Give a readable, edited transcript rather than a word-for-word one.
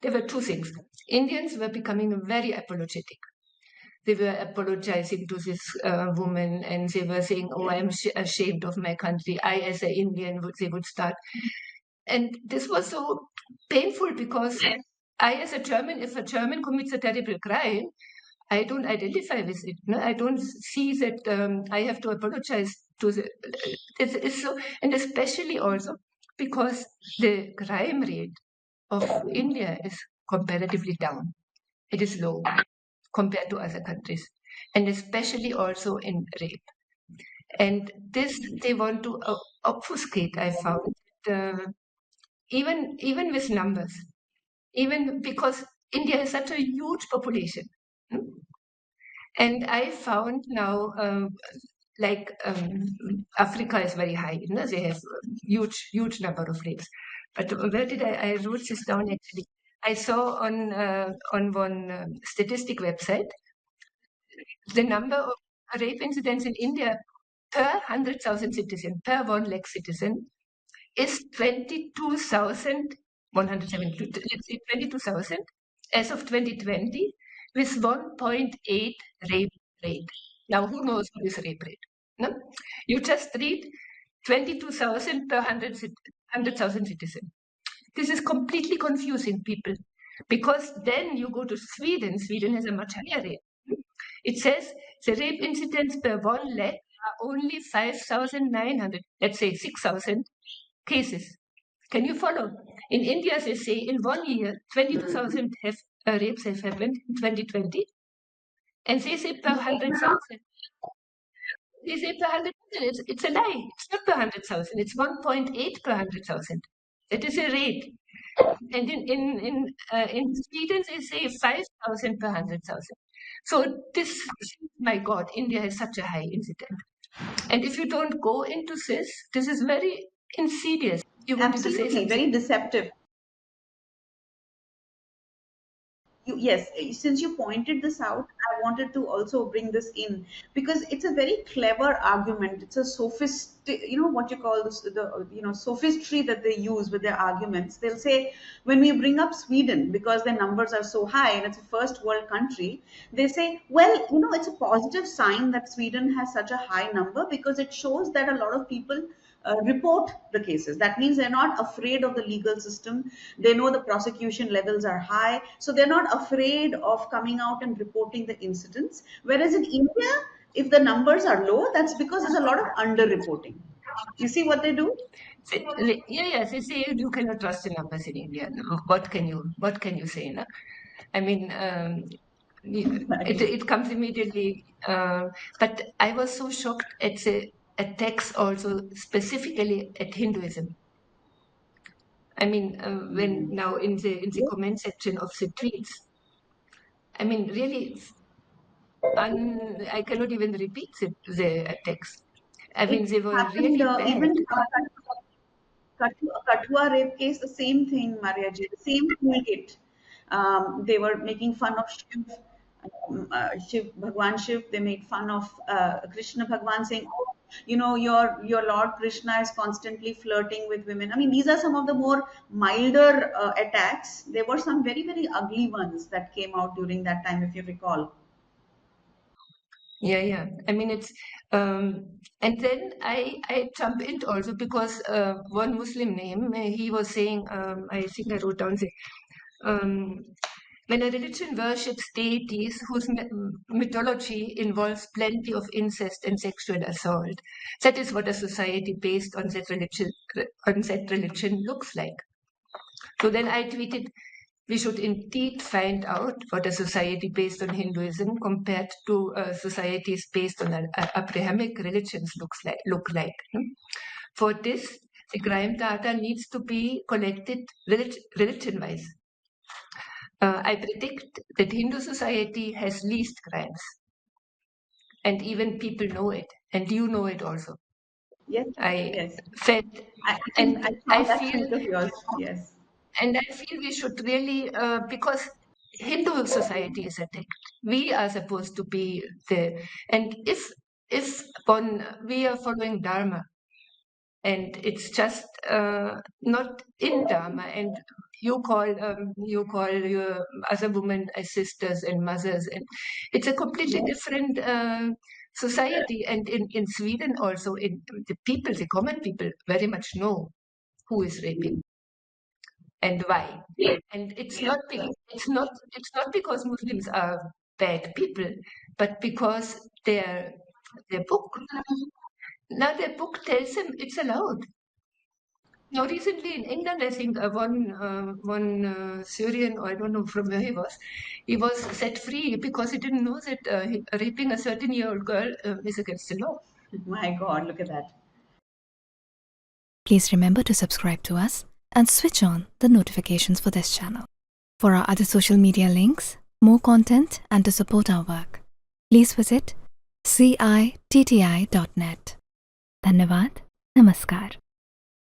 there were two things. Indians were becoming very apologetic. They were apologizing to this woman, and they were saying, "Oh, I'm ashamed of my country. I, as an Indian," they would start. And this was so painful because I, as a German, if a German commits a terrible crime, I don't identify with it. No? I don't see that I have to apologize to the. It's so, and especially also because the crime rate of India is comparatively down. It is low compared to other countries, and especially also in rape. And this they want to obfuscate. I found even with numbers, even because India has such a huge population. And I found now, Africa is very high, you know, they have huge number of rapes. But where did I wrote this down actually? I saw on one statistic website the number of rape incidents in India per 100,000 citizens, per 1 lakh citizen, is 22,172, let's say 22,000 as of 2020, with 1.8 rape rate. Now, who knows what is rape rate? No? You just read 22,000 per 100,000 citizens. This is completely confusing people, because then you go to Sweden. Sweden has a much higher rate. It says the rape incidents per 1 lakh are only 5,900, let's say 6,000 cases. Can you follow? In India, they say in 1 year, 22,000 rapes have happened in 2020, and they say per 100,000. They say per 100,000. It's a lie. It's not per 100,000. It's 1.8 per 100,000. That is a rate. And in Sweden, they say 5,000 per 100,000. So this, my God, India has such a high incident. And if you don't go into this is very insidious. You wanted to say Absolutely, something? very deceptive. Yes, since you pointed this out, I wanted to also bring this in because it's a very clever argument. It's a what you call this, sophistry that they use with their arguments. They'll say, when we bring up Sweden, because their numbers are so high and it's a first world country, they say, well, it's a positive sign that Sweden has such a high number because it shows that a lot of people report the cases. That means they're not afraid of the legal system. They know the prosecution levels are high, so they're not afraid of coming out and reporting the incidents. Whereas in India, if the numbers are low, that's because there's a lot of underreporting. You see what they do? Yes, they say you cannot trust the numbers in India. What can you say? No? I mean, it comes immediately. But I was so shocked at the attacks also specifically at Hinduism. I mean, when now in the comment section of the tweets, I mean, really, I cannot even repeat the attacks. I mean, It they were happened really bad. even Kathua rape case, the same thing, Maria Ji, the same toolkit. They were making fun of Shiv, Bhagwan Shiv. They made fun of Krishna Bhagwan, saying, "Oh, your Lord Krishna is constantly flirting with women." I mean, these are some of the more milder attacks. There were some very, very ugly ones that came out during that time, if you recall. Yeah. I mean, it's and then I jump in also because one Muslim name he was saying, I think I wrote down say, when a religion worships deities whose mythology involves plenty of incest and sexual assault, that is what a society based on that religion looks like. So then I tweeted, we should indeed find out what a society based on Hinduism compared to societies based on Abrahamic religions look like. For this, the crime data needs to be collected religion-wise. I predict that Hindu society has least crimes, and even people know it, and you know it also. Yes, I yes. felt, and I I saw that feel tweet of yours. Yes. And I feel we should really, because Hindu society is attacked. We are supposed to be there. And if we are following Dharma, and it's just not in Dharma, and you call your other women as sisters and mothers, and it's a completely different society. And in Sweden also, the common people very much know who is raping and why. And it's not because Muslims are bad people, but because their book their book tells them it's allowed. Now, recently in England, I think one Syrian, or I don't know from where he was set free because he didn't know that raping a 13-year-old girl is against the law. My God, look at that. Please remember to subscribe to us and switch on the notifications for this channel. For our other social media links, more content, and to support our work, please visit citti.net. Dhanyavad. Namaskar.